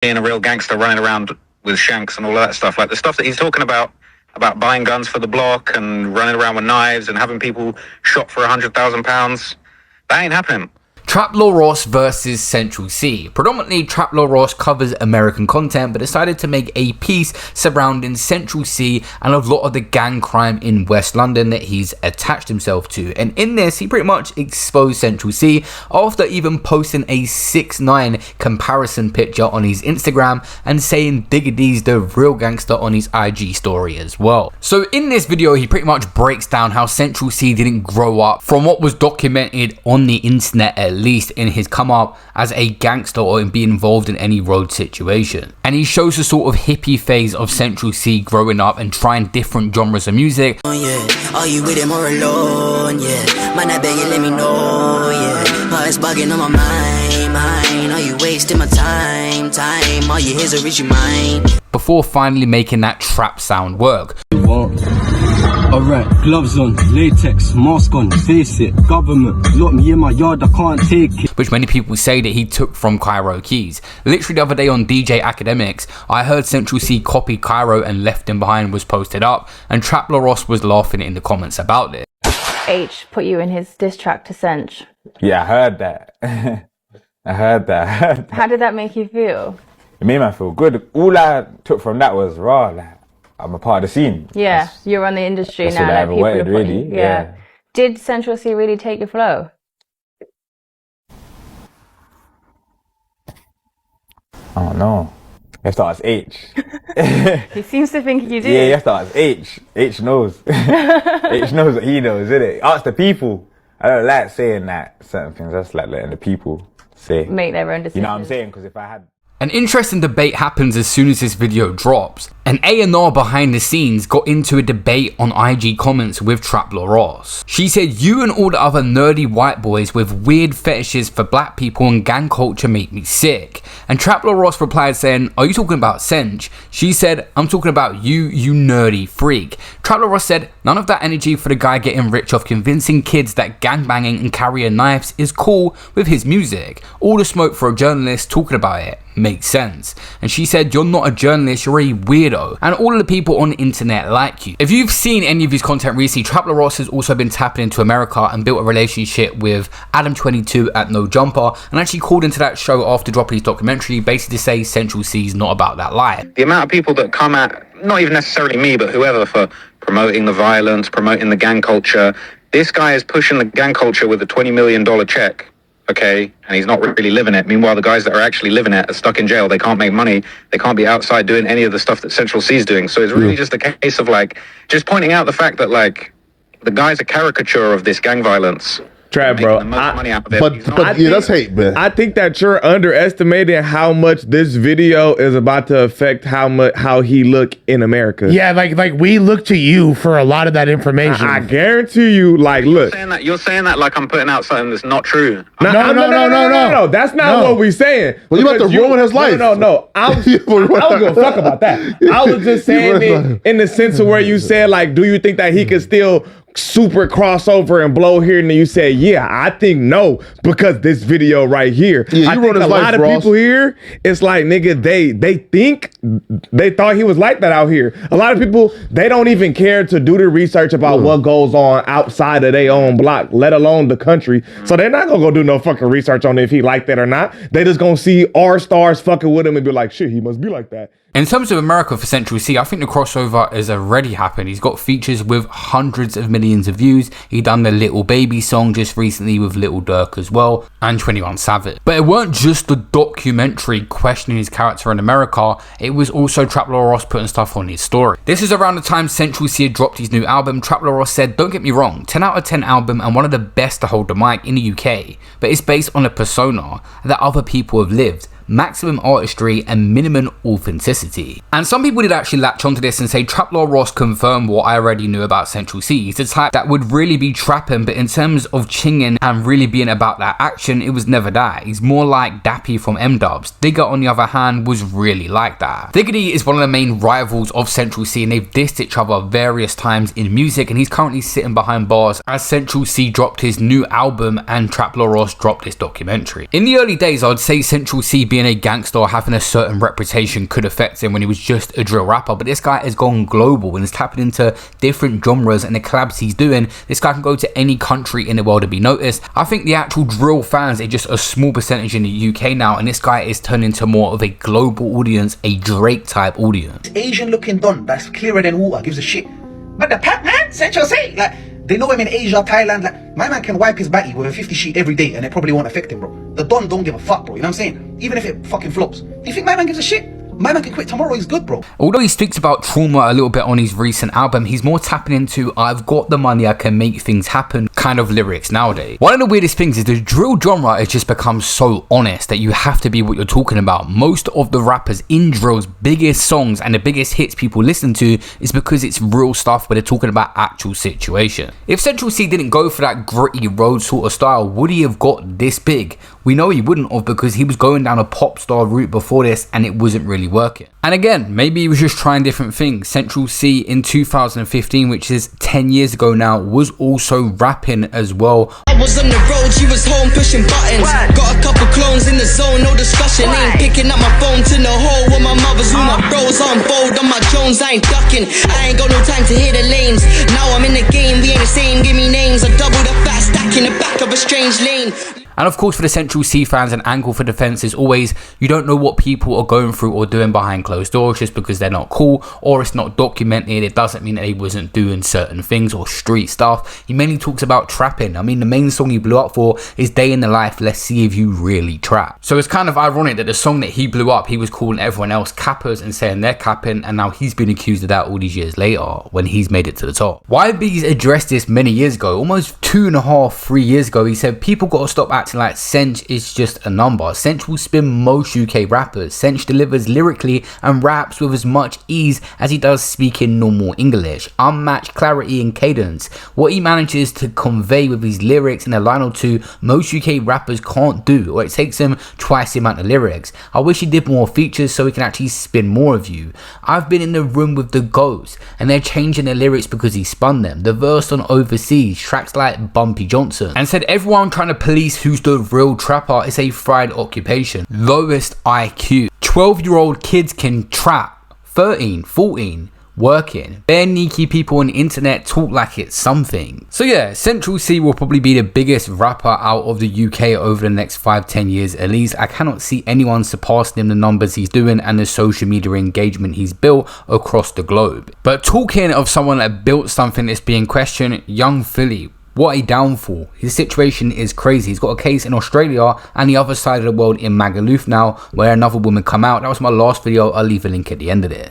being a real gangster running around with shanks and all of that stuff. Like the stuff that he's talking about buying guns for the block and running around with knives and having people shot for £100,000, that ain't happening. Trap Lord Ross versus Central Cee. Predominantly, Trap Lord Ross covers American content, but decided to make a piece surrounding Central Cee and a lot of the gang crime in West London that he's attached himself to. And in this, he pretty much exposed Central Cee after even posting a 6ix9ine comparison picture on his Instagram and saying Digga D's the real gangster on his IG story as well. So in this video, he pretty much breaks down how Central Cee didn't grow up from what was documented on the internet, at least in his come up as a gangster or in being involved in any road situation. And he shows the sort of hippie phase of Central Cee growing up and trying different genres of music. Oh yeah, are you with him or alone? Yeah, man, I beg you, let me know. Yeah, heart's bugging on my mind. Are you wasting my time? All you hears are reach your mind. Before finally making that trap sound work. Alright, gloves on, latex, mask on, face it, government, lock me in my yard, I can't take it. Which many people say that he took from Cairo Keys. Literally the other day on DJ Academics, I heard Central Cee copy Cairo and Left Him Behind was posted up, and Trap Lord Ross was laughing in the comments about it. H put you in his diss track to Central. Yeah, I heard that. I heard that. How did that make you feel? It made me feel good. All I took from that was raw, like, I'm a part of the scene. Yeah, you're on the industry that's now. What I ever wanted, really. Yeah. Did Central Cee really take your flow? I don't know. You have to ask H. He seems to think you do. Yeah, you have to ask H. H knows. H knows what he knows, innit? Ask the people. I don't like saying that certain things. That's like letting the people say. Make their own decisions. You know what I'm saying? Because if I had... An interesting debate happens as soon as this video drops. An A&R behind the scenes got into a debate on IG comments with Trap Lord Ross. She said, "You and all the other nerdy white boys with weird fetishes for black people and gang culture make me sick." And Trap Lord Ross replied saying, "Are you talking about Central?" She said, "I'm talking about you, you nerdy freak." Trap Lord Ross said, "None of that energy for the guy getting rich off convincing kids that gangbanging and carrying knives is cool with his music. All the smoke for a journalist talking about it makes sense." And she said, "You're not a journalist, you're a weirdo, and all of the people on the internet like you." If you've seen any of his content recently, Trap Lord Ross has also been tapping into America and built a relationship with Adam22 at No Jumper, and actually called into that show after dropping his documentary, basically to say Central Cee's not about that life. The amount of people that come at, not even necessarily me, but whoever, for promoting the violence, promoting the gang culture, this guy is pushing the gang culture with a $20 million check. Okay, and he's not really living it. Meanwhile, the guys that are actually living it are stuck in jail. They can't make money. They can't be outside doing any of the stuff that Central Cee's doing. So it's really just a case of like, just pointing out the fact that like, the guy's a caricature of this gang violence. Trap, bro. But yeah, that's hate, man. I think that you're underestimating how much this video is about to affect how he look in America. Yeah, like we look to you for a lot of that information. I guarantee you, like, look. You're saying that like I'm putting out something that's not true. No. That's not what we're saying. Well, you about to ruin his life. No. I don't give a fuck about that. I was just saying it in the sense of where you said, like, do you think that he could still super crossover and blow here? And then you say, yeah, I think no, because this video right here. Yeah, I think a lot of people here, it's like, nigga, they think they thought he was like that out here. A lot of people, they don't even care to do the research about what goes on outside of their own block, let alone the country. So they're not gonna go do no fucking research on if he like that or not. They just gonna see our stars fucking with him and be like, shit, he must be like that. In terms of America for Central Cee, I think the crossover has already happened. He's got features with hundreds of millions of views. He done the Little Baby song just recently with Lil Durk as well, and 21 Savage. But it weren't just the documentary questioning his character in America, it was also Trap Lord Ross putting stuff on his story. This is around the time Central Cee had dropped his new album. Trap Lord Ross said, "Don't get me wrong, 10 out of 10 album and one of the best to hold the mic in the UK, but it's based on a persona that other people have lived. Maximum artistry and minimum authenticity." And some people did actually latch onto this and say Trap Lord Ross confirmed what I already knew about Central Cee. He's the type that would really be trapping, but in terms of chinging and really being about that action, it was never that. He's more like Dappy from M-Dubs. Digga, on the other hand, was really like that. Digga D is one of the main rivals of Central Cee, and they've dissed each other various times in music, and he's currently sitting behind bars as Central Cee dropped his new album and Trap Lord Ross dropped this documentary. In the early days, I'd say Central Cee being being a gangster or having a certain reputation could affect him when he was just a drill rapper, but this guy has gone global and is tapping into different genres, and the collabs he's doing, this guy can go to any country in the world to be noticed. I think the actual drill fans are just a small percentage in the UK now, and this guy is turning into more of a global audience, a Drake type audience. Asian looking don that's clearer than water, gives a shit. But the Pac-Man, Central Cee, like, they know him in Asia, Thailand, like, my man can wipe his batty with a 50 sheet every day and it probably won't affect him, bro. The don don't give a fuck, bro, you know what I'm saying? Even if it fucking flops. Do you think my man gives a shit? My man can quit tomorrow, he's good, bro. Although he speaks about trauma a little bit on his recent album, he's more tapping into I've got the money, I can make things happen kind of lyrics nowadays. One of the weirdest things is the drill genre has just become so honest that you have to be what you're talking about. Most of the rappers in drill's biggest songs and the biggest hits people listen to is because it's real stuff where they're talking about actual situation. If Central Cee didn't go for that gritty road sort of style, would he have got this big? We know he wouldn't have, because he was going down a pop star route before this and it wasn't really working. And again, maybe he was just trying different things. Central Cee in 2015, which is 10 years ago now, was also rapping as well. I was on the road, you was home pushing buttons. Got a couple clones in the zone, no discussion. Ain't picking up my phone to the hole where my mother's with my bros on bold on my Jones, I ain't ducking. I ain't got no time to hear the lanes. Now I'm in the game, we ain't the same, give me names. I double the fat stack in the back of a strange lane. And of course, for the Central Cee fans, an angle for defense is always, you don't know what people are going through or doing behind closed doors just because they're not cool or it's not documented. It doesn't mean that they wasn't doing certain things or street stuff. He mainly talks about trapping. I mean, the main song he blew up for is Day in the Life, Let's See If You Really Trap. So it's kind of ironic that the song that he blew up, he was calling everyone else cappers and saying they're capping, and now he's been accused of that all these years later when he's made it to the top. YB's addressed this many years ago, almost 2.5, 3 years ago. He said people got to stop acting like Central is just a number. Central will spin most UK rappers. Central delivers lyrically and raps with as much ease as he does speaking normal English. Unmatched clarity and cadence. What he manages to convey with his lyrics in a line or two, most UK rappers can't do, or it takes them twice the amount of lyrics. I wish he did more features so he can actually spin more of you. I've been in the room with the ghosts and they're changing their lyrics because he spun them. The verse on Overseas, tracks like Bumpy Johnson, and said everyone trying to police who's the real trapper is a fried occupation. Lowest IQ. 12-year-old kids can trap. 13, 14, working. Bare sneaky people on the internet talk like it's something. So yeah, Central Cee will probably be the biggest rapper out of the UK over the next 5-10 years at least. I cannot see anyone surpassing him, the numbers he's doing and the social media engagement he's built across the globe. But talking of someone that built something that's being questioned, Young Philly. What a downfall. His situation is crazy. He's got a case in Australia and the other side of the world in Magaluf now, where another woman come out. That was my last video. I'll leave a link at the end of this.